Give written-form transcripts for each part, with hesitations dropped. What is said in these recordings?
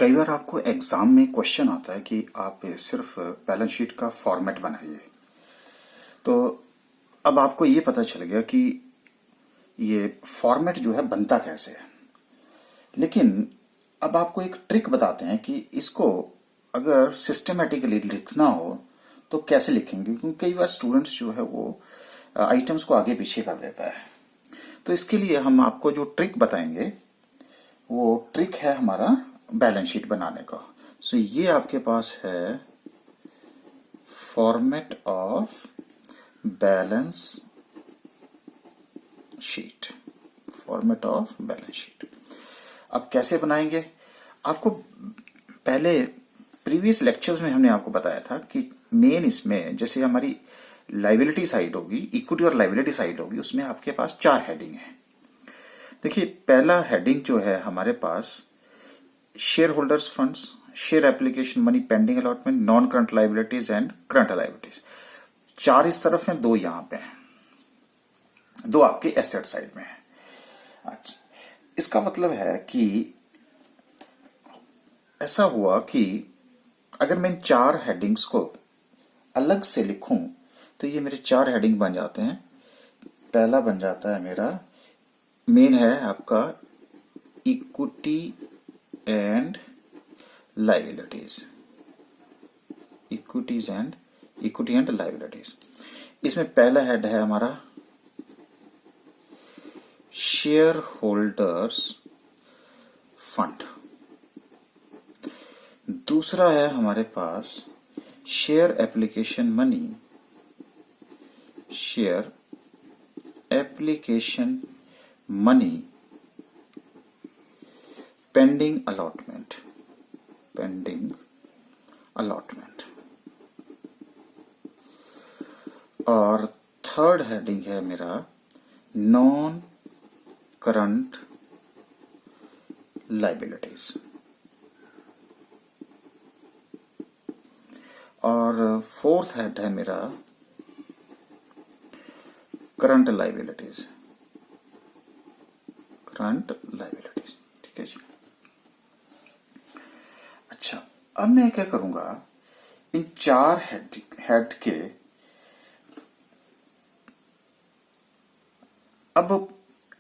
कई बार आपको एग्जाम में क्वेश्चन आता है कि आप सिर्फ बैलेंस शीट का फॉर्मेट बनाइए। तो अब आपको ये पता चल गया कि ये फॉर्मेट जो है बनता कैसे है। लेकिन अब आपको एक ट्रिक बताते हैं कि इसको अगर सिस्टमेटिकली लिखना हो तो कैसे लिखेंगे, क्योंकि कई बार स्टूडेंट्स जो है वो आइटम्स को आगे पीछे कर देता है। तो इसके लिए हम आपको जो ट्रिक बताएंगे वो ट्रिक है हमारा बैलेंस शीट बनाने का। सो ये आपके पास है format of balance sheet. Format of balance sheet अब कैसे बनाएंगे, आपको पहले प्रीवियस लेक्चर्स में हमने आपको बताया था कि मेन इसमें जैसे हमारी लाइबिलिटी साइड होगी, इक्विटी और लाइबिलिटी साइड होगी, उसमें आपके पास 4 हेडिंग है। देखिए पहला हेडिंग जो है हमारे पास shareholders funds, share application money, pending allotment, non current liabilities and current liabilities. 4 इस तरफ हैं, 2 यहां पे हैं, 2 आपके एसेट साइड में है। अच्छा, इसका मतलब है कि ऐसा हुआ कि अगर मैं इन 4 हेडिंग्स को अलग से लिखूं तो ये मेरे 4 हेडिंग बन जाते हैं। पहला बन जाता है मेरा मेन है आपका equity and liabilities, equity and liabilities. इसमें पहला हेड है हमारा शेयर होल्डर्स फंड। दूसरा है हमारे पास share application money, share application money, pending allotment, और थर्ड हेडिंग है मेरा नॉन करंट लाइबिलिटीज, और फोर्थ हेड है मेरा करंट लाइबिलिटीज। ठीक है जी। अच्छा, अब मैं क्या करूंगा, इन 4 हेड के अब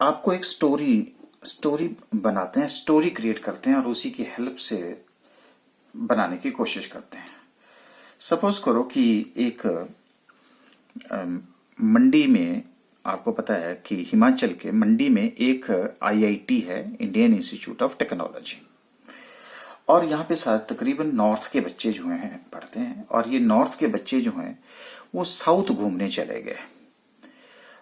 आपको एक स्टोरी बनाते हैं, स्टोरी क्रिएट करते हैं और उसी की हेल्प से बनाने की कोशिश करते हैं। सपोज करो कि एक मंडी में, आपको पता है कि हिमाचल के मंडी में एक IIT है, इंडियन इंस्टीट्यूट ऑफ टेक्नोलॉजी, और यहाँ पे तकरीबन नॉर्थ के बच्चे जो हैं पढ़ते हैं, और ये नॉर्थ के बच्चे जो हैं वो साउथ घूमने चले गए।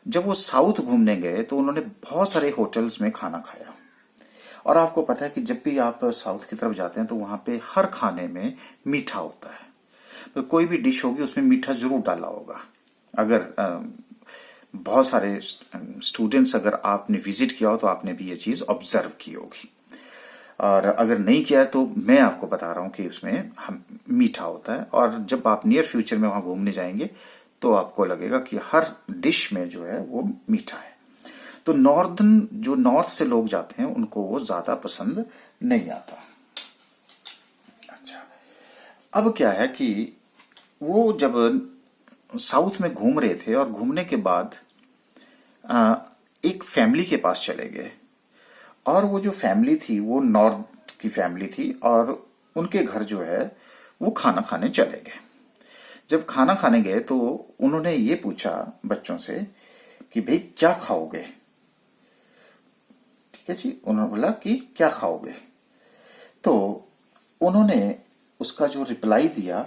जब वो साउथ घूमने गए तो उन्होंने बहुत सारे होटल्स में खाना खाया, और आपको पता है कि जब भी आप साउथ की तरफ जाते हैं तो वहां पे हर खाने में मीठा होता है। तो कोई भी डिश होगी उसमें मीठा जरूर डाला होगा। अगर बहुत सारे स्टूडेंट्स अगर आपने विजिट किया हो तो आपने भी ये चीज ऑब्जर्व की होगी, और अगर नहीं किया है तो मैं आपको बता रहा हूं कि उसमें मीठा होता है। और जब आप नियर फ्यूचर में वहां घूमने जाएंगे तो आपको लगेगा कि हर डिश में जो है वो मीठा है। तो नॉर्थ से लोग जाते हैं उनको वो ज्यादा पसंद नहीं आता। अच्छा, अब क्या है कि वो जब साउथ में घूम रहे थे और घूमने के बाद एक फैमिली के पास चले गए, और वो जो फैमिली थी वो नॉर्थ की फैमिली थी, और उनके घर जो है वो खाना खाने चले गए। जब खाना खाने गए तो उन्होंने ये पूछा बच्चों से कि भाई क्या खाओगे। ठीक है जी, उन्होंने बोला कि क्या खाओगे। तो उन्होंने उसका जो रिप्लाई दिया,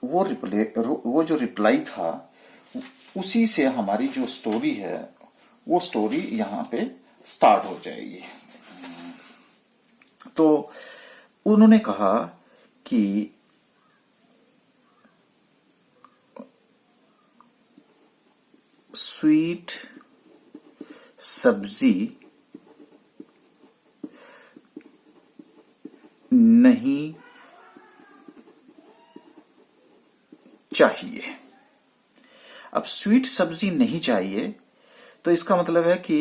वो जो रिप्लाई था उसी से हमारी जो स्टोरी है वो स्टोरी यहां पे स्टार्ट हो जाएगी। तो उन्होंने कहा कि स्वीट सब्जी नहीं चाहिए। अब स्वीट सब्जी नहीं चाहिए तो इसका मतलब है कि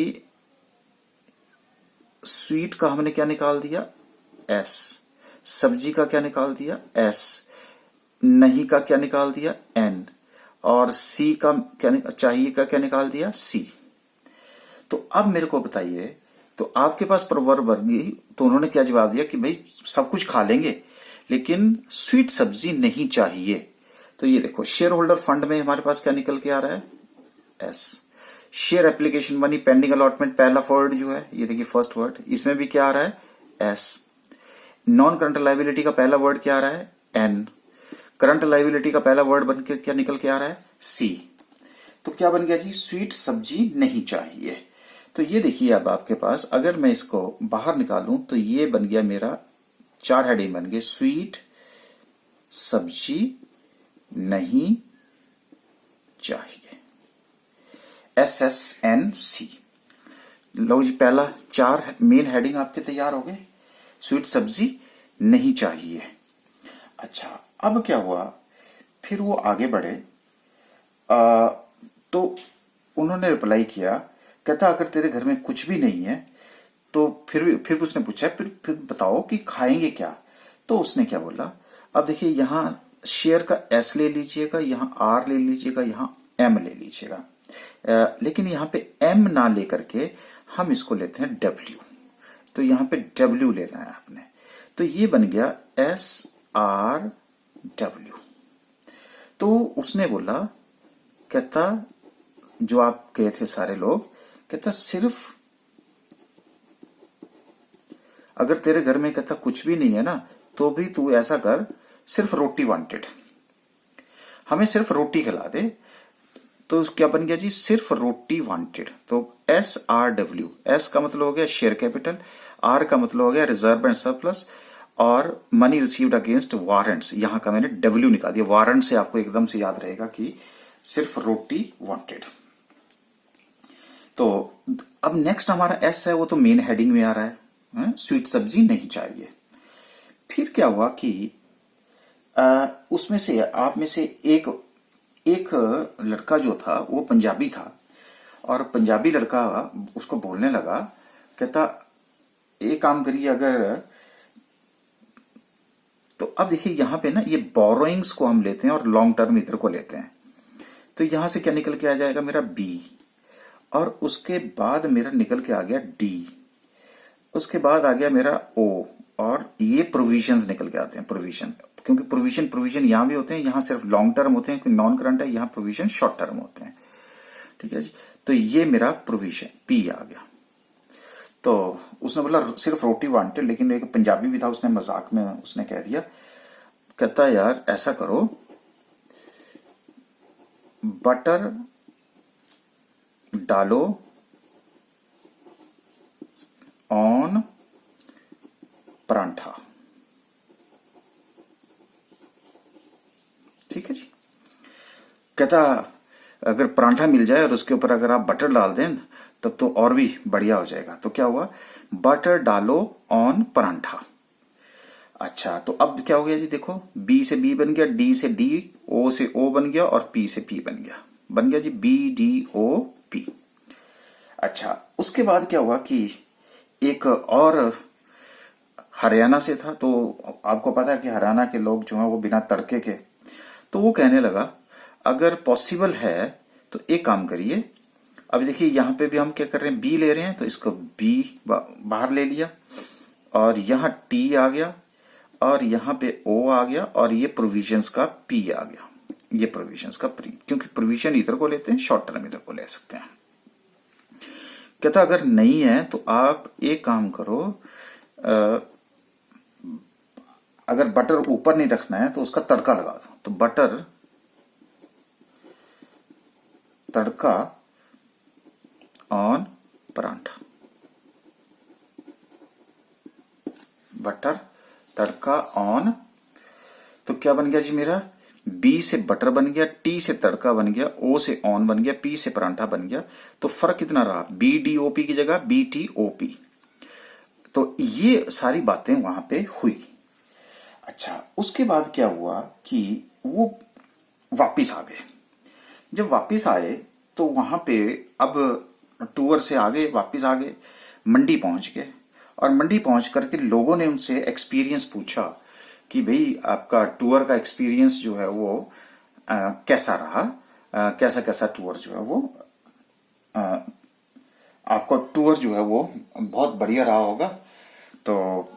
स्वीट का हमने क्या निकाल दिया, एस, सब्जी का क्या निकाल दिया, एस, नहीं का क्या निकाल दिया, एन, और सी का क्या चाहिए का क्या निकाल दिया, सी। तो अब मेरे को बताइए, तो आपके पास प्रवर वर्गी, तो उन्होंने क्या जवाब दिया कि भाई सब कुछ खा लेंगे लेकिन स्वीट सब्जी नहीं चाहिए। तो ये देखो, शेयर होल्डर फंड में हमारे पास क्या निकल के आ रहा है, S. Share application money pending allotment, पहला वर्ड जो है ये देखिए फर्स्ट वर्ड, इसमें भी क्या आ रहा है, एस। नॉन करंट लाइबिलिटी का पहला वर्ड क्या आ रहा है, एन। करंट लाइबिलिटी का पहला वर्ड बन के क्या निकल के आ रहा है, सी। तो क्या बन गया जी, स्वीट सब्जी नहीं चाहिए। तो ये देखिए अब आपके पास अगर मैं इसको बाहर निकालूं तो ये बन गया मेरा, चार हेडिंग बन गए, स्वीट सब्जी नहीं चाहिए, SSNC। लो जी, पहला चार मेन हेडिंग आपके तैयार हो गए, स्वीट सब्जी नहीं चाहिए। अच्छा, अब क्या हुआ, फिर वो आगे बढ़े, तो उन्होंने रिप्लाई किया, कहता अगर तेरे घर में कुछ भी नहीं है तो फिर उसने पूछा फिर बताओ कि खाएंगे क्या। तो उसने क्या बोला, अब देखिए यहां शेयर का एस ले लीजिएगा, यहां आर ले लीजिएगा, यहां एम ले लीजिएगा, लेकिन यहां पे एम ना लेकर के हम इसको लेते हैं डब्ल्यू। तो यहां पे डब्ल्यू लेना है आपने, तो ये बन गया SRW। तो उसने बोला, कहता जो आप गए थे सारे लोग, कहता सिर्फ अगर तेरे घर में कहता कुछ भी नहीं है ना, तो भी तू ऐसा कर, सिर्फ रोटी वांटेड, हमें सिर्फ रोटी खिला दे। तो क्या बन गया जी, सिर्फ रोटी वांटेड। तो SRW, एस का मतलब हो गया शेयर कैपिटल, आर का मतलब हो गया रिजर्व एंड सरप्लस, और मनी रिसीव्ड अगेंस्ट वारंट्स, यहां का मैंने डब्ल्यू निकाल दिया, वारंट से आपको एकदम से याद रहेगा कि सिर्फ रोटी वांटेड। तो अब नेक्स्ट हमारा एस है, वो तो मेन हेडिंग में आ रहा है, स्वीट सब्जी नहीं चाहिए। फिर क्या हुआ कि उसमें से आप में से एक लड़का जो था वो पंजाबी था, और पंजाबी लड़का उसको बोलने लगा, कहता एक काम करिए अगर, तो अब देखिए यहां पे ना ये बोरोइंग्स को हम लेते हैं और लॉन्ग टर्म इधर को लेते हैं, तो यहां से क्या निकल के आ जाएगा मेरा बी, और उसके बाद मेरा निकल के आ गया डी, उसके बाद आ गया मेरा ओ, और ये प्रोविजंस निकल के आते हैं, प्रोविजन, क्योंकि प्रोविजन यहां भी होते हैं, यहां सिर्फ लॉन्ग टर्म होते हैं, क्योंकि नॉन करंट है, यहां प्रोविजन शॉर्ट टर्म होते हैं। ठीक है जी, तो ये मेरा प्रोविजन पी आ गया। तो उसने बोला सिर्फ रोटी वांटेड, लेकिन एक पंजाबी भी था, उसने मजाक में उसने कह दिया, कहता यार ऐसा करो, बटर डालो ऑन परांठा। ठीक है जी, कहता अगर परांठा मिल जाए और उसके ऊपर अगर आप बटर डाल दें तब तो और भी बढ़िया हो जाएगा। तो क्या हुआ, बटर डालो ऑन परांठा। अच्छा, तो अब क्या हो गया जी, देखो बी से बी बन गया, डी से डी, ओ से ओ बन गया, और पी से पी बन गया जी, BDOP। अच्छा, उसके बाद क्या हुआ कि एक और हरियाणा से था, तो आपको पता है कि हरियाणा के लोग जो हैं वो बिना तड़के के, तो वो कहने लगा अगर पॉसिबल है तो एक काम करिए, अब देखिए यहां पे भी हम क्या कर रहे हैं, बी ले रहे हैं, तो इसको बी बाहर ले लिया, और यहां टी आ गया, और यहां पे ओ आ गया, और ये प्रोविजंस का पी आ गया, ये प्रोविजंस का प्री, क्योंकि प्रोविजन इधर को लेते हैं, शॉर्ट टर्म इधर को ले सकते हैं। कहता अगर नहीं है तो आप एक काम करो, अगर बटर ऊपर नहीं रखना है तो उसका तड़का लगा दो, तो butter tadka on paratha, butter tadka on. तो क्या बन गया जी मेरा, बी से बटर बन गया, टी से तड़का बन गया, ओ से ऑन बन गया, पी से परांठा बन गया। तो फर्क कितना रहा, BDOP की जगह BTOP। तो ये सारी बातें वहां पे हुई। अच्छा, उसके बाद क्या हुआ कि वो वापिस आ गए। जब वापिस आए तो वहां पे अब टूर से आगे वापिस आ गए, मंडी पहुंच गए, और मंडी पहुंच करके लोगों ने उनसे एक्सपीरियंस पूछा कि भाई आपका टूर का एक्सपीरियंस जो है वो कैसा रहा, कैसा कैसा टूर जो है वो आपका टूर जो है वो बहुत बढ़िया रहा होगा, तो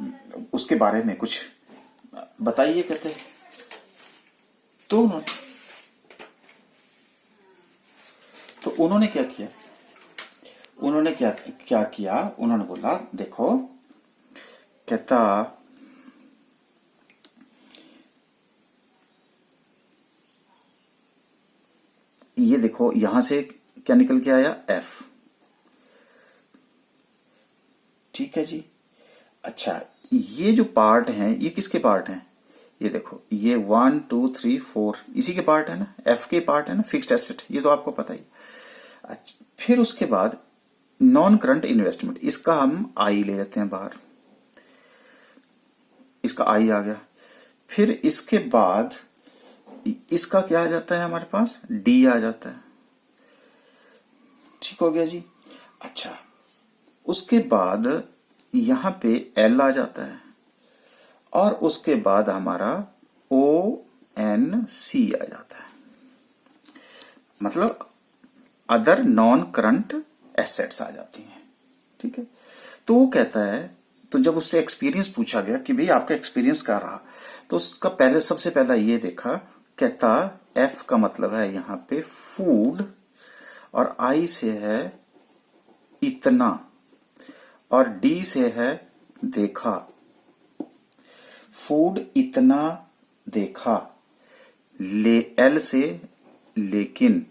उसके बारे में कुछ बताइए कहते। तो उन्होंने क्या किया, उन्होंने क्या क्या किया, उन्होंने बोला देखो कहता ये देखो यहां से क्या निकल के आया, एफ। ठीक है जी। अच्छा ये जो पार्ट हैं ये किसके पार्ट हैं, ये देखो ये 1 2 3 4 इसी के पार्ट है ना, एफ के पार्ट है ना, फिक्स्ड एसेट, ये तो आपको पता ही। अच्छा फिर उसके बाद नॉन करंट इन्वेस्टमेंट, इसका हम आई ले लेते हैं बाहर, इसका आई आ गया। फिर इसके बाद इसका क्या आ जाता है हमारे पास, डी आ जाता है। ठीक हो गया जी। अच्छा उसके बाद यहां पे एल आ जाता है और उसके बाद हमारा ओ एन सी आ जाता है, मतलब अदर नॉन करंट एसेट्स आ जाती हैं। ठीक है। तो वो कहता है, तो जब उससे एक्सपीरियंस पूछा गया कि भाई आपका एक्सपीरियंस क्या रहा, तो उसका पहले सबसे पहला ये देखा, कहता एफ का मतलब है यहां पे फूड, और आई से है इतना, और डी से है देखा, फूड इतना देखा, ले एल से लेकिन,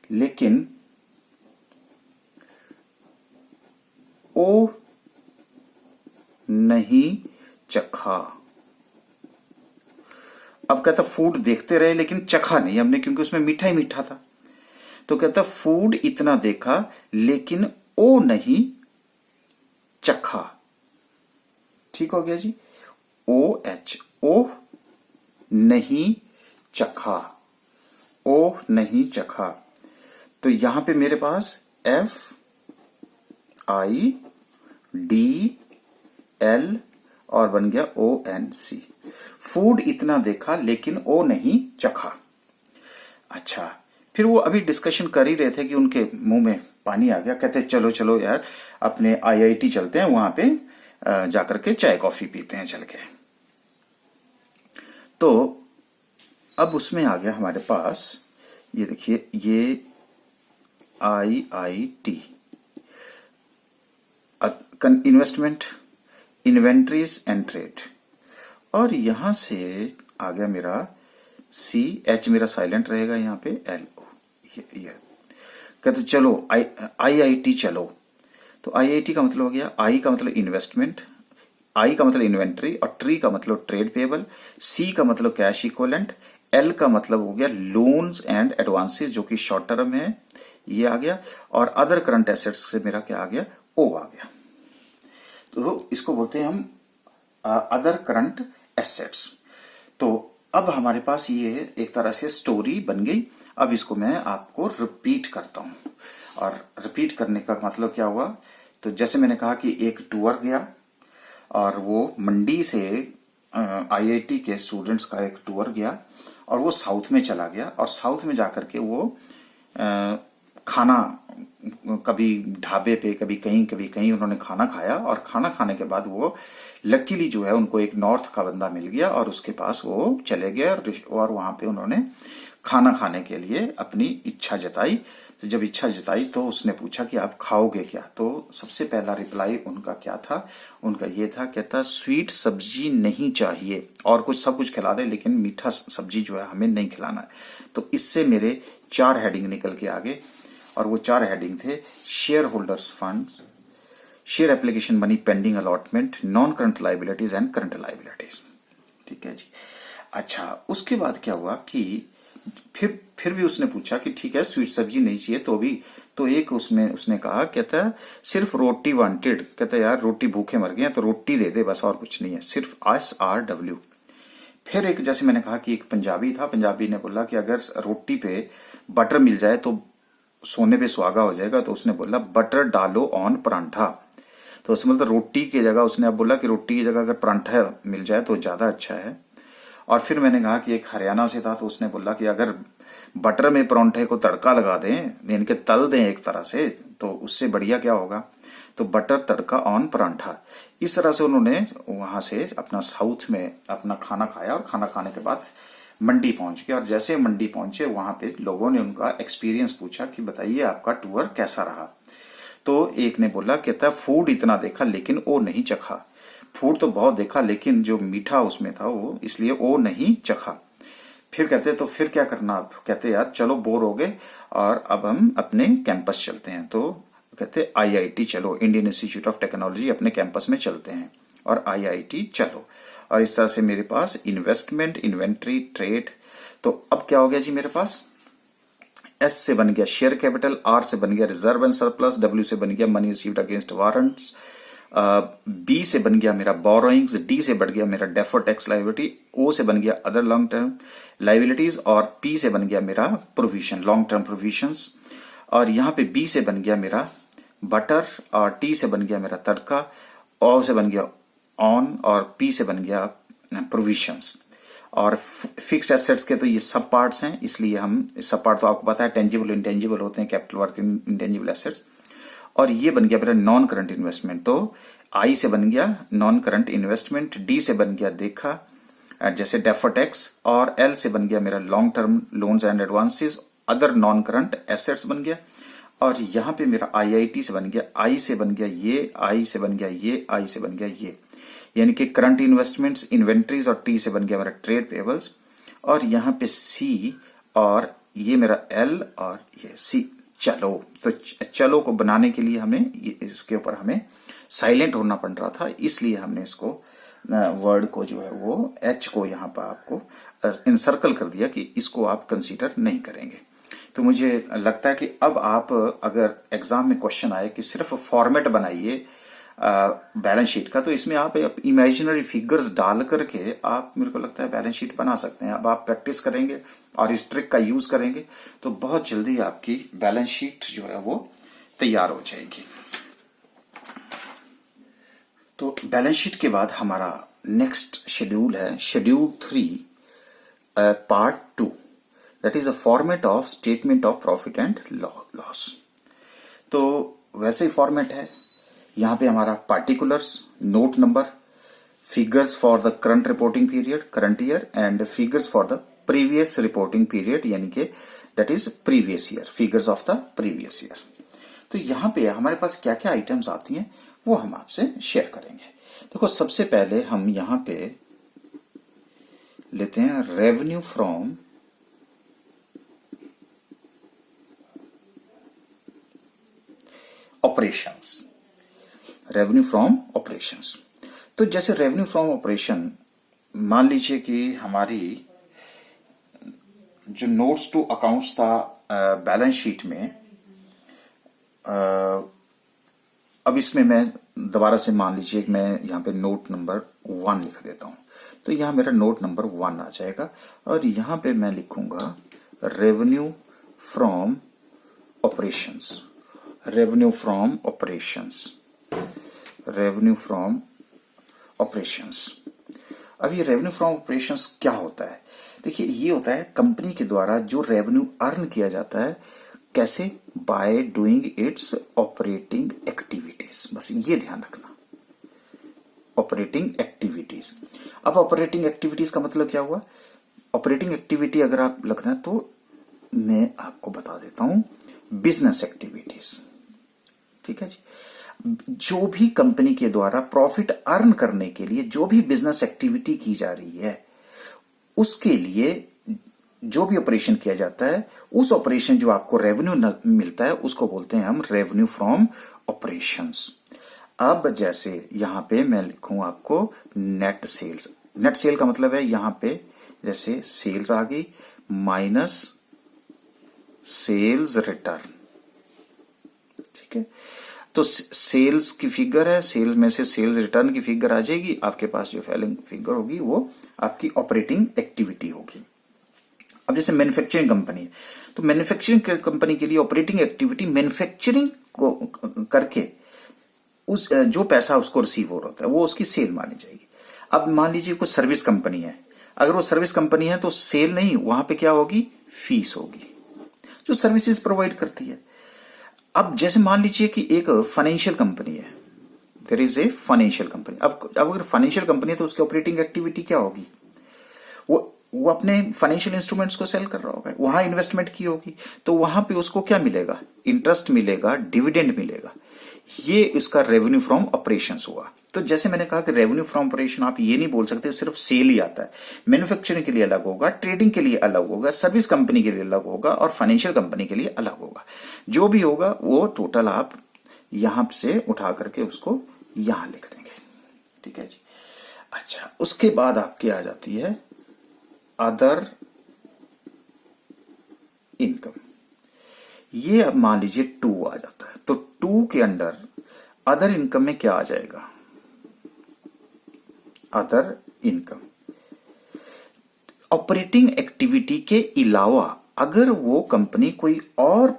लेकिन ओ नहीं चखा। अब कहता फूड देखते रहे लेकिन चखा नहीं हमने, क्योंकि उसमें मीठा ही मीठा था। तो कहता फूड इतना देखा लेकिन ओ नहीं चखा। ठीक हो गया जी। ओ एच, ओ नहीं चखा, ओ नहीं चखा। तो यहां पे मेरे पास एफ आई डी एल और बन गया ओ एन सी। फूड इतना देखा लेकिन ओ नहीं चखा। अच्छा फिर वो अभी डिस्कशन कर ही रहे थे कि उनके मुंह में पानी आ गया, कहते चलो चलो यार अपने आईआईटी चलते हैं, वहां पे जाकर के चाय कॉफी पीते हैं चल के। तो अब उसमें आ गया हमारे पास, ये देखिए ये IIT, investment, inventories and trade, और यहां से आ गया मेरा सी, एच मेरा साइलेंट रहेगा यहां पे, एल ओ, ये कहते चलो आईआईटी चलो। तो आईआईटी का मतलब हो गया, आई का मतलब इन्वेस्टमेंट, आई का मतलब इन्वेंट्री, और ट्री का मतलब ट्रेड पेबल, सी का मतलब कैश इक्वलेंट, एल का मतलब हो गया लोन्स एंड एडवांसेस जो कि शॉर्ट टर्म है, ये आ गया, और अदर करंट एसेट्स से मेरा क्या आ गया, ओ आ गया। तो इसको बोलते हैं हम अदर करंट एसेट्स। तो अब हमारे पास ये एक तरह से स्टोरी बन गई। अब इसको मैं आपको रिपीट करता हूं, और रिपीट करने का मतलब क्या हुआ, तो जैसे मैंने कहा कि एक टूर गया और वो मंडी से आईआईटी के स्टूडेंट्स का एक टूर गया और वो साउथ में चला गया, और साउथ में जाकर के वो खाना, कभी ढाबे पे कभी कहीं उन्होंने खाना खाया, और खाना खाने के बाद वो लकीली जो है उनको एक नॉर्थ का बंदा मिल गया और उसके पास वो चले गए, और वहां पे उन्होंने खाना खाने के लिए अपनी इच्छा जताई। तो जब इच्छा जताई तो उसने पूछा कि आप खाओगे क्या, तो सबसे पहला रिप्लाई उनका क्या था, उनका ये था, कहता स्वीट सब्जी नहीं चाहिए, और कुछ सब कुछ खिला दे लेकिन मीठा सब्जी जो है हमें नहीं खिलाना है। तो इससे मेरे 4 हेडिंग निकल के आगे, और वो 4 हेडिंग थे, share holders fund, share application money pending allotment, non current liabilities and current liabilities. ठीक है जी। अच्छा उसके बाद क्या हुआ कि फिर भी उसने पूछा कि ठीक है स्वीट सब्जी नहीं चाहिए, तो भी तो एक उसमें उसने कहा, कहता सिर्फ रोटी वांटेड, कहता यार रोटी भूखे मर गए तो रोटी दे दे बस, और कुछ नहीं है, सिर्फ SRW। फिर एक जैसे मैंने कहा कि एक पंजाबी था, पंजाबी ने बोला कि अगर रोटी पे बटर मिल जाए तो सोने पे सुहागा हो जाएगा, तो उसने बोला बटर डालो ऑन परांठा। तो उसमें मतलब रोटी की जगह उसने अब बोला कि रोटी की जगह अगर परांठा मिल जाए तो ज्यादा अच्छा है। और फिर मैंने कहा कि एक हरियाणा से था, तो उसने बोला कि अगर बटर में परांठे को तड़का लगा दें, यानी कि तल दें एक तरह से, तो उससे बढ़िया क्या होगा, तो बटर तड़का ऑन परांठा। इस तरह से उन्होंने वहां से अपना साउथ में अपना खाना खाया, और खाना खाने के बाद मंडी पहुंच गए। और जैसे मंडी पहुंचे वहां पे लोगों ने उनका एक्सपीरियंस पूछा कि बताइए आपका टूर कैसा रहा। तो एक ने बोला, कहता फूड इतना देखा लेकिन वो नहीं चखा, फूड तो बहुत देखा लेकिन जो मीठा उसमें था वो इसलिए वो नहीं चखा। फिर कहते तो फिर क्या करना आप, कहते यार चलो बोर हो गए और अब हम अपने कैंपस चलते हैं। तो कहते आईआईटी चलो, इंडियन इंस्टीट्यूट ऑफ टेक्नोलॉजी अपने कैंपस में चलते हैं, और आईआईटी चलो। और इस तरह से मेरे पास इन्वेस्टमेंट, इन्वेंट्री, ट्रेड। तो अब क्या हो गया जी, मेरे पास एस से बन गया शेयर कैपिटल, आर से बन गया रिजर्व एंड सरप्लस, डब्ल्यू से बन गया money received against warrants, B से बन गया मेरा बोरोइंग्स, डी से बढ़ गया मेरा डेफर्ड टैक्स लायबिलिटी, ओ से बन गया अदर लॉन्ग टर्म लायबिलिटीज, और पी से बन गया मेरा प्रोविजन, लॉन्ग टर्म प्रोविजंस। और यहां पे बी से बन गया मेरा बटर, और टी से बन गया मेरा तड़का, ओ से बन गया ऑन, और पी से बन गया प्रोविजंस। और फिक्स्ड एसेट्स के तो ये सब पार्ट्स हैं, इसलिए हम सब पार्ट तो आपको पता है टेंजिबल इंटेंजिबल होते हैं, कैपिटल वर्क इंटेंजिबल एसेट्स। और ये बन गया मेरा नॉन करंट इन्वेस्टमेंट, तो आई से बन गया नॉन करंट इन्वेस्टमेंट, डी से बन गया देखा जैसे डेफर टैक्स, और एल से बन गया मेरा long term loans and advances, other non current assets बन गया। और यहां पे मेरा आईआईटी से बन गया, आई से बन गया ये, आई से बन गया ये, आई से बन गया ये, यानी कि करंट इन्वेस्टमेंट्स, इन्वेंट्रीज, और टी से बन गया मेरा ट्रेड पेबल्स। और यहां पे सी, और ये मेरा एल, और ये सी। चलो, तो चलो को बनाने के लिए हमें इसके ऊपर हमें साइलेंट होना पड़ रहा था, इसलिए हमने इसको वर्ड को जो है वो एच को यहां पर आपको इंसर्कल कर दिया कि इसको आप कंसीडर नहीं करेंगे। तो मुझे लगता है कि अब आप अगर एग्जाम में क्वेश्चन आए कि सिर्फ फॉर्मेट बनाइए बैलेंस शीट का, तो इसमें आप इमेजिनरी फिगर्स डाल करके आप, मेरे को लगता है बैलेंस शीट बना सकते हैं। अब आप प्रैक्टिस करेंगे और इस ट्रिक का यूज करेंगे तो बहुत जल्दी आपकी बैलेंस शीट जो है वो तैयार हो जाएगी। तो बैलेंस शीट के बाद हमारा नेक्स्ट शेड्यूल है schedule 3 part 2, that is a format of statement of profit and loss. तो वैसे ही फॉर्मेट है, यहां पे हमारा particulars, note number, figures for the current reporting period, current year, and figures for the previous reporting period, यानी कि that is previous year, figures of the previous year. तो यहां पे हमारे पास क्या क्या आइटम्स आती हैं वो हम आपसे शेयर करेंगे। देखो, सबसे पहले हम यहां पे लेते हैं revenue from operations, revenue from operations. तो जैसे रेवेन्यू फ्रॉम ऑपरेशन, मान लीजिए कि हमारी जो नोट्स टू अकाउंट्स था बैलेंस शीट में, अब इसमें मैं दोबारा से मान लीजिए कि मैं यहां पे नोट नंबर 1 लिख देता हूं, तो यहां मेरा नोट नंबर 1 आ जाएगा, और यहां पे मैं लिखूंगा revenue from operations, revenue from operations, revenue from operations. अब ये रेवेन्यू फ्रॉम ऑपरेशंस क्या होता है? देखिए, ये होता है कंपनी के द्वारा जो रेवेन्यू अर्न किया जाता है, कैसे? By doing it's operating activities. बस ये ध्यान रखना, ऑपरेटिंग एक्टिविटीज। अब ऑपरेटिंग एक्टिविटीज का मतलब क्या हुआ? ऑपरेटिंग एक्टिविटी अगर आप लिखना तो मैं आपको बता देता हूं, बिजनेस एक्टिविटीज। ठीक है जी, जो भी कंपनी के द्वारा प्रॉफिट अर्न करने के लिए जो भी बिजनेस एक्टिविटी की जा रही है, उसके लिए जो भी ऑपरेशन किया जाता है, उस ऑपरेशन जो आपको रेवेन्यू मिलता है उसको बोलते हैं हम रेवेन्यू फ्रॉम ऑपरेशंस। अब जैसे यहां पे मैं लिखूं आपको नेट सेल्स। नेट सेल का मतलब है यहां पे जैसे सेल्स आ गई माइनस सेल्स रिटर्न। ठीक है, तो सेल्स की फिगर है, सेल्स में से सेल्स रिटर्न की फिगर आ जाएगी, आपके पास जो फॉलोइंग फिगर होगी वो आपकी ऑपरेटिंग एक्टिविटी होगी। अब जैसे मैन्युफैक्चरिंग कंपनी है, तो मैन्युफैक्चरिंग कंपनी के लिए ऑपरेटिंग एक्टिविटी मैन्युफैक्चरिंग को करके उस जो पैसा उसको रिसीव हो रहा है वो उसकी सेल मानी जाएगी। अब मान लीजिए कोई सर्विस कंपनी है, अगर वो सर्विस कंपनी है तो सेल नहीं, वहां पे क्या होगी, फीस होगी जो सर्विसेज प्रोवाइड करती है। अब जैसे मान लीजिए कि एक फाइनेंशियल कंपनी है, there is a financial company. अब अगर फाइनेंशियल कंपनी है तो उसकी ऑपरेटिंग एक्टिविटी क्या होगी, वो अपने फाइनेंशियल इंस्ट्रूमेंट्स को सेल कर रहा होगा, वहां इन्वेस्टमेंट की होगी, तो वहां पे उसको क्या मिलेगा, इंटरेस्ट मिलेगा, डिविडेंड मिलेगा। ये इसका रेवेन्यू फ्रॉम ऑपरेशंस हुआ। तो जैसे मैंने कहा कि रेवेन्यू फ्रॉम ऑपरेशन आप ये नहीं बोल सकते सिर्फ सेल ही आता है, मैन्युफैक्चरिंग के लिए अलग होगा, ट्रेडिंग के लिए अलग होगा, सर्विस कंपनी के लिए अलग होगा और फाइनेंशियल कंपनी के लिए अलग होगा। जो भी होगा वो टोटल आप यहां से उठा करके उसको यहां लिख देंगे, ठीक है जी। अच्छा, उसके बाद आपकी आ जाती है अदर इनकम। ये अब मान लीजिए 2 आ जाता है, तो 2 के अंडर अदर इनकम में क्या आ जाएगा, अदर इनकम ऑपरेटिंग एक्टिविटी के अलावा अगर वो कंपनी कोई और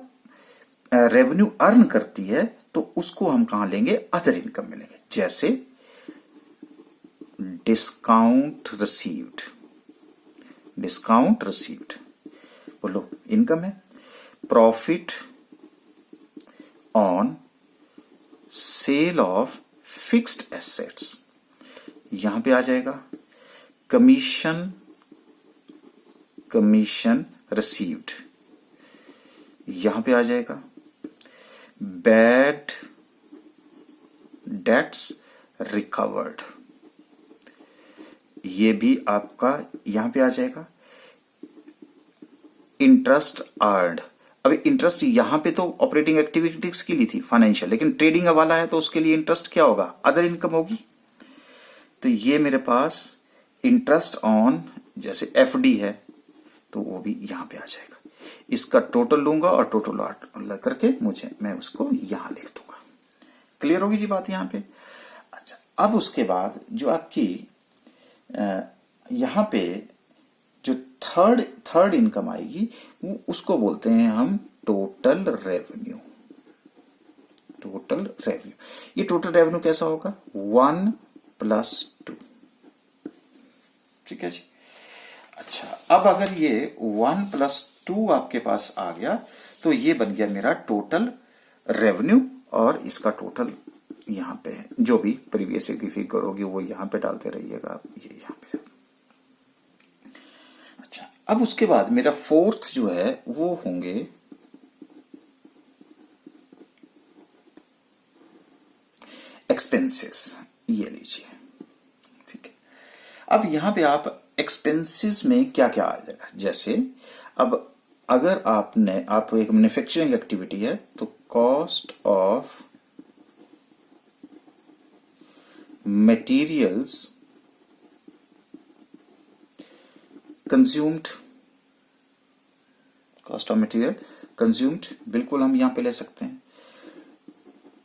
रेवेन्यू अर्न करती है तो उसको हम कहां लेंगे, अदर इनकम में लेंगे। जैसे डिस्काउंट रिसीव्ड, डिस्काउंट रिसीव्ड बोलो इनकम है। Profit on sale of fixed assets यहां पे आ जाएगा। कमीशन, कमीशन रिसीव्ड यहां पे आ जाएगा। बैड डेट्स रिकवर्ड ये भी आपका यहां पे आ जाएगा। इंटरेस्ट अर्न्ड, अब इंटरेस्ट यहां पे तो ऑपरेटिंग एक्टिविटीज के लिए थी फाइनेंशियल, लेकिन ट्रेडिंग वाला है तो उसके लिए इंटरेस्ट क्या होगा, अदर इनकम होगी। तो ये मेरे पास इंटरेस्ट ऑन जैसे एफडी है तो वो भी यहां पे आ जाएगा। इसका टोटल लूंगा और टोटल लग करके मैं उसको यहां लिख दूंगा। क्लियर होगी जी बात यहां पे। अच्छा, अब उसके बाद जो आपकी यहां पे जो थर्ड इनकम आएगी वो उसको बोलते हैं हम टोटल रेवेन्यू। टोटल रेवेन्यू, ये टोटल रेवेन्यू कैसा होगा, 1 + 2, ठीक है जी। अच्छा, अब अगर ये 1 + 2 आपके पास आ गया तो ये बन गया मेरा टोटल रेवेन्यू और इसका टोटल यहां पे है। जो भी प्रीवियस की फिगर होगी वो यहां पे डालते रहिएगा आप, ये यहां पे। अच्छा, अब उसके बाद मेरा फोर्थ जो है वो होंगे एक्सपेंसेस, ये लीजिए, ठीक है। अब यहां पे आप एक्सपेंसेस में क्या क्या आ जाएगा, जैसे अब अगर आप एक मैन्युफैक्चरिंग एक्टिविटी है तो cost of materials consumed, cost of material consumed बिल्कुल हम यहां पे ले सकते हैं।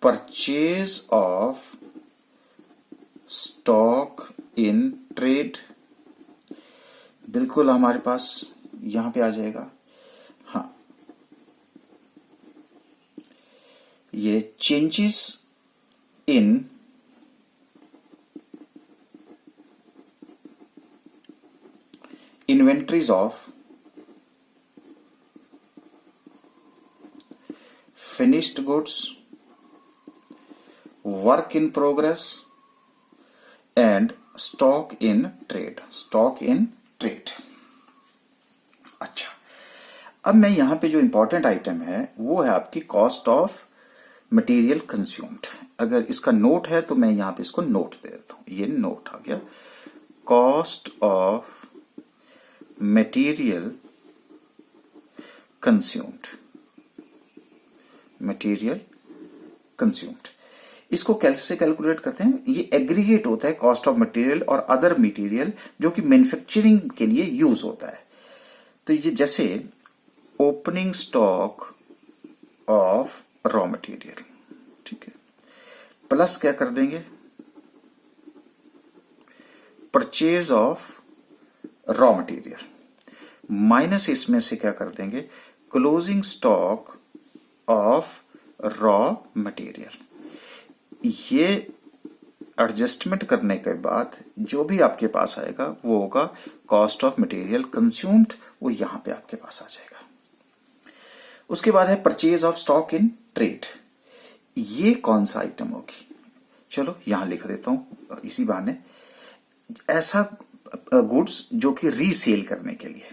Purchase of stock in trade बिल्कुल हमारे पास यहां पे आ जाएगा। हाँ, ये changes in inventories of finished goods, work in progress and stock in trade, stock in trade. अच्छा, अब मैं यहां पे जो इंपॉर्टेंट आइटम है वो है आपकी कॉस्ट ऑफ मटेरियल कंज्यूम्ड। अगर इसका नोट है तो मैं यहां पे इसको नोट दे देता हूं, ये नोट आ गया। Cost of material consumed, material consumed, इसको कैसे कैलकुलेट करते हैं, ये एग्रीगेट होता है कॉस्ट ऑफ मटेरियल और अदर मटेरियल जो कि मैन्युफैक्चरिंग के लिए यूज होता है। तो ये जैसे opening stock of raw material, ठीक है, प्लस क्या कर देंगे, purchase of raw material, minus इसमें से क्या कर देंगे, closing stock of raw material. ये एडजस्टमेंट करने के बाद जो भी आपके पास आएगा वो होगा कॉस्ट ऑफ मटेरियल कंज्यूम्ड, वो यहां पे आपके पास आ जाएगा। उसके बाद है purchase of stock in trade. ये कौन सा आइटम होगी, चलो यहां लिख देता हूं इसी बहाने। ऐसा गुड्स जो कि रीसेल करने के लिए,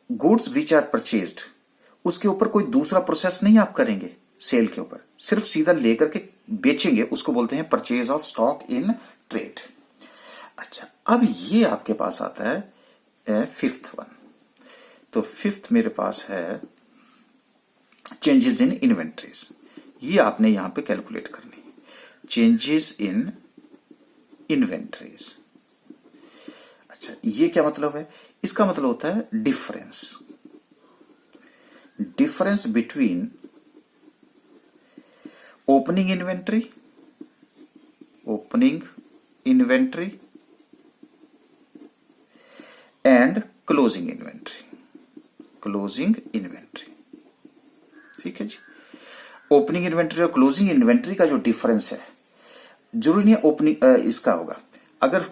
गुड्स विच आर परचेज्ड, उसके ऊपर कोई दूसरा प्रोसेस नहीं आप करेंगे सेल के ऊपर, सिर्फ सीधा लेकर के बेचेंगे, उसको बोलते हैं purchase of stock in trade. अच्छा, अब ये आपके पास आता है फिफ्थ वन। तो फिफ्थ मेरे पास है चेंजेस इन इन्वेंट्रीज। ये आपने यहां पे कैलकुलेट करनी है, चेंजेस इन इन्वेंट्रीज। अच्छा, ये क्या मतलब है, इसका मतलब होता है difference between opening inventory and closing inventory. ठीक है जी। ओपनिंग इन्वेंट्री और क्लोजिंग इन्वेंट्री का जो डिफरेंस है, जरूरी नहीं है ओपनिंग इसका होगा। अगर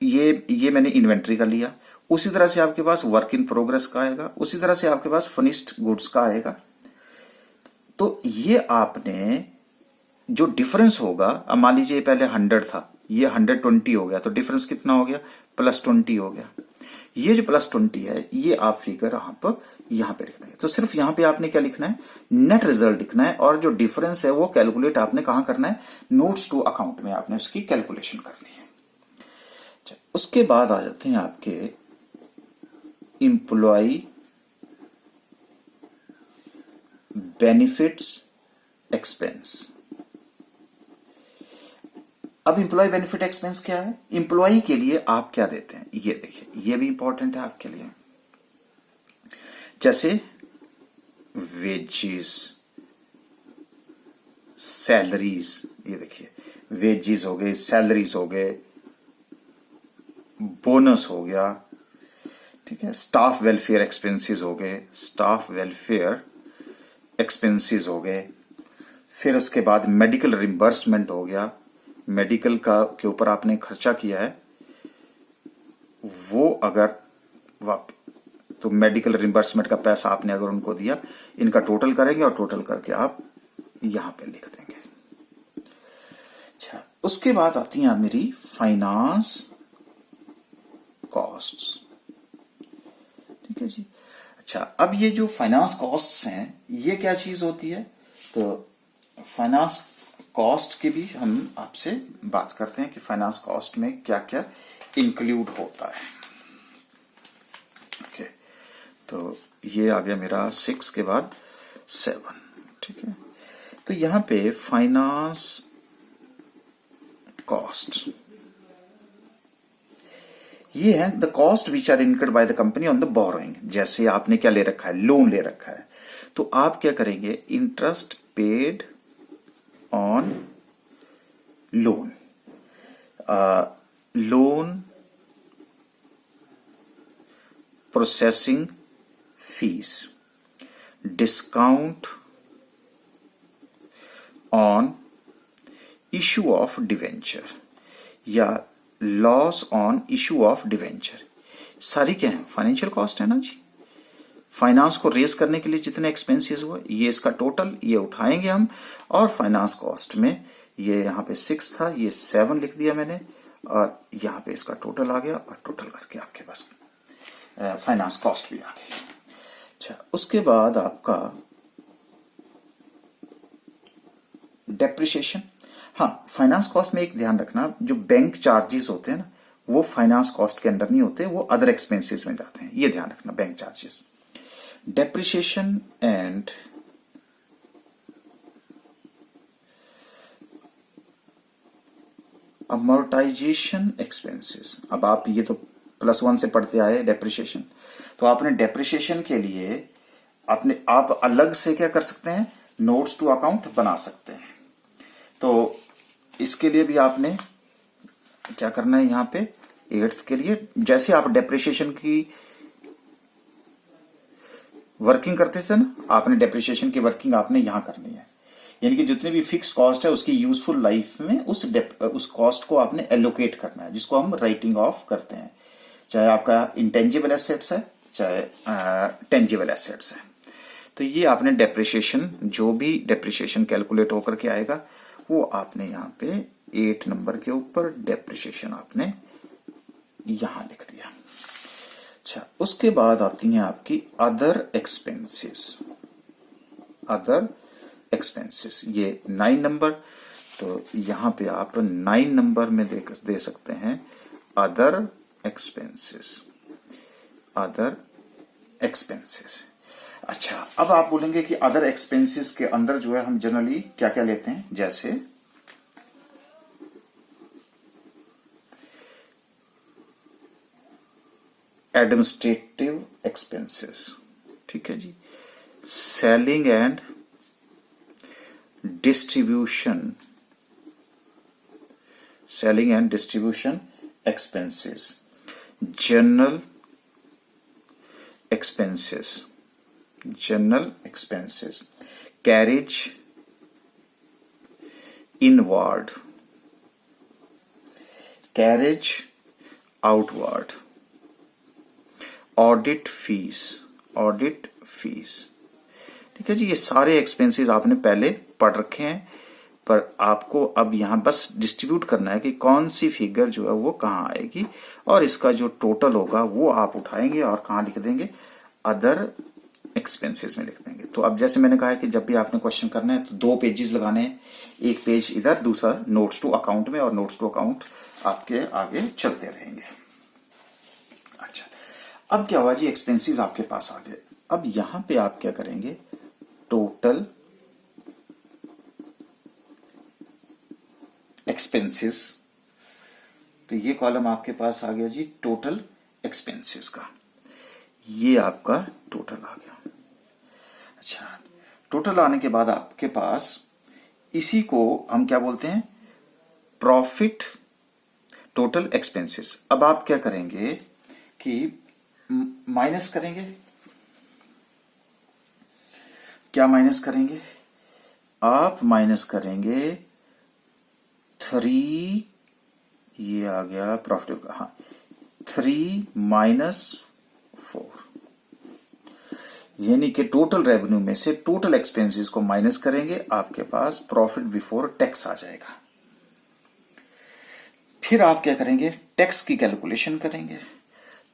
ये मैंने इन्वेंट्री का लिया, उसी तरह से आपके पास वर्क इन प्रोग्रेस का आएगा, उसी तरह से आपके पास फिनिश्ड गुड्स का आएगा। तो ये आपने जो डिफरेंस होगा, अब मान लीजिए पहले 100 था, ये 120 हो गया, तो डिफरेंस कितना हो गया, +20 हो गया। ये जो +20 है, ये आप फिगर आप यहां पे लिख देंगे। तो सिर्फ यहां पे आपने क्या लिखना है, नेट रिजल्ट लिखना है, और जो डिफरेंस है वो कैलकुलेट आपने कहां करना है, नोट्स टू अकाउंट में आपने उसकी कैलकुलेशन करनी है। उसके बाद आ जाते हैं आपके एम्प्लॉय बेनिफिट्स एक्सपेंस। अब एम्प्लॉय बेनिफिट एक्सपेंस क्या है, एम्प्लॉय के लिए आप क्या देते हैं, ये देखिए, ये भी इंपॉर्टेंट है आपके लिए। जैसे वेजेस, सैलरीज, ये देखिए वेजेस हो गए, सैलरीज हो गए, बोनस हो गया, ठीक है, स्टाफ वेलफेयर एक्सपेंसेस हो गए, हो गए। फिर उसके बाद मेडिकल रिम्बर्समेंट हो गया, मेडिकल का के ऊपर आपने खर्चा किया है, वो अगर तो मेडिकल रिम्बर्समेंट का पैसा आपने अगर उनको दिया, इनका टोटल करेंगे और टोटल करके आप यहां पे लिख देंगे। अच्छा, उसके बाद आती हैं मेरी फाइनेंस कॉस्ट्स। ठीक है जी। अच्छा, अब ये जो फाइनेंस कॉस्ट्स हैं, ये क्या चीज होती है, तो फाइनेंस कॉस्ट की भी हम आपसे बात करते हैं कि फाइनेंस कॉस्ट में क्या क्या इंक्लूड होता है। ओके, तो ये आ गया मेरा 6 के बाद 7। ठीक है, तो यहां पे फाइनेंस कॉस्ट ये है the cost which are incurred by the company on the borrowing. जैसे आपने क्या ले रखा है, लोन ले रखा है, तो आप क्या करेंगे, interest paid on loan, loan processing fees, discount on issue of debenture या loss on issue of debenture, सारी क्या है, फाइनेंशियल कॉस्ट है ना जी। फाइनेंस को रेस करने के लिए जितने एक्सपेंसेस हुए, ये इसका टोटल ये उठाएंगे हम, और फाइनेंस कॉस्ट में ये यहाँ पे 6 था, ये 7 लिख दिया मैंने, और यहाँ पे इसका टोटल आ गया, और टोटल करके आपके पास फाइनेंस कॉस्ट भी आ गई। अच्छा, उसके बाद आपका डेप्रिसिएशन। हाँ, फाइनेंस कॉस्ट में एक ध्यान रखना, जो बैंक चार्जेस होते हैं ना, वो फाइनेंस कॉस्ट के अंडर नहीं होते, वो अदर एक्सपेंसेस में जाते हैं, ये ध्यान रखना, bank charges. Depreciation and amortisation expenses. अब आप ये तो +1 से पढ़ते आए डेप्रिसिएशन, तो आपने डेप्रिसिएशन के लिए आप अलग से क्या कर सकते हैं, नोट्स टू अकाउंट बना सकते हैं। तो इसके लिए भी आपने क्या करना है, यहां पे 8th के लिए जैसे आप डेप्रिसिएशन की वर्किंग करते थे ना, आपने डेप्रिसिएशन की वर्किंग आपने यहां करनी है यानी कि जितने भी फिक्स कॉस्ट है उसकी यूजफुल लाइफ में उस कॉस्ट को आपने एलोकेट करना है, जिसको हम राइटिंग ऑफ करते हैं, चाहे आपका इंटेंजिबल एसेट्स है चाहे टेंजिबल एसेट्स है। तो ये आपने डेप्रिसिएशन, जो भी डेप्रिसिएशन कैलकुलेट होकर के आएगा वो आपने यहाँ पे 8 नंबर के ऊपर डेप्रिसिएशन आपने यहां लिख दिया। अच्छा, उसके बाद आती हैं आपकी अदर एक्सपेंसेस। अदर एक्सपेंसेस ये 9 नंबर, तो यहां पे आप 9 नंबर में दे सकते हैं अदर एक्सपेंसेस। Other expenses. अच्छा, अब आप बोलेंगे कि अदर एक्सपेंसेस के अंदर जो है हम जनरली क्या क्या लेते हैं, जैसे एडमिनिस्ट्रेटिव एक्सपेंसेस, ठीक है जी, selling and distribution, selling and distribution expenses, general expenses, general expenses, carriage inward, carriage outward, audit fees, audit fees. ठीक है जी, ये सारे एक्सपेंसेस आपने पहले पढ़ रखे हैं, पर आपको अब यहां बस डिस्ट्रीब्यूट करना है कि कौन सी फिगर जो है वो कहां आएगी, और इसका जो टोटल होगा वो आप उठाएंगे और कहां लिख देंगे, अदर एक्सपेंसेस में लिख देंगे। तो अब जैसे मैंने कहा है कि जब भी आपने क्वेश्चन करना है तो 2 पेजेस लगाने हैं, एक पेज इधर, दूसरा नोट्स टू अकाउंट में, और नोट्स टू अकाउंट आपके आगे चलते रहेंगे। अच्छा, अब क्या हुआ जी, एक्सपेंसेस आपके पास आ गए। अब यहां पे आप क्या करेंगे, टोटल एक्सपेंसेस, तो ये कॉलम आपके पास आ गया जी टोटल एक्सपेंसेस का, ये आपका टोटल आ गया। अच्छा, टोटल आने के बाद आपके पास इसी को हम क्या बोलते हैं, प्रॉफिट टोटल एक्सपेंसेस। अब आप क्या करेंगे कि माइनस करेंगे, क्या माइनस करेंगे, आप माइनस करेंगे 3, ये आ गया प्रॉफिट, हाँ 3 - 4, यानी कि टोटल रेवेन्यू में से टोटल एक्सपेंसेस को माइनस करेंगे, आपके पास प्रॉफिट बिफोर टैक्स आ जाएगा। फिर आप क्या करेंगे, टैक्स की कैलकुलेशन करेंगे,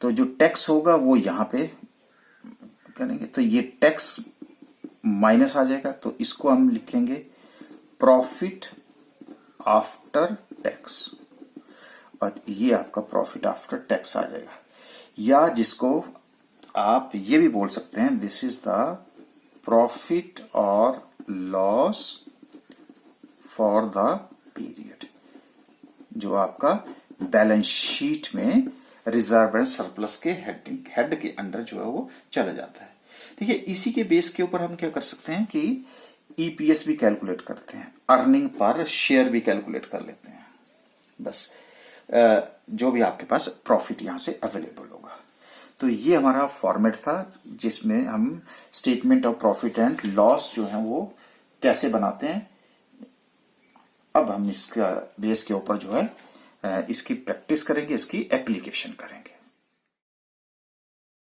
तो जो टैक्स होगा वो यहां पे करेंगे, तो ये टैक्स माइनस आ जाएगा, तो इसको हम लिखेंगे प्रॉफिट आफ्टर टैक्स, और ये आपका प्रॉफिट आफ्टर टैक्स आ जाएगा, या जिसको आप ये भी बोल सकते हैं, दिस इज द प्रॉफिट और लॉस फॉर द पीरियड, जो आपका बैलेंस शीट में रिजर्व एंड सरप्लस के हेड के अंडर जो है वो चला जाता है। ठीक है, इसी के बेस के ऊपर हम क्या कर सकते हैं कि ईपीएस भी कैलकुलेट करते हैं, अर्निंग पर शेयर भी कैलकुलेट कर लेते हैं, बस जो भी आपके पास प्रॉफिट यहां से अवेलेबल होगा। तो ये हमारा फॉर्मेट था जिसमें हम statement of profit and loss जो है वो कैसे बनाते हैं। अब हम इसका बेस के ऊपर जो है इसकी प्रैक्टिस करेंगे, इसकी एप्लीकेशन करेंगे।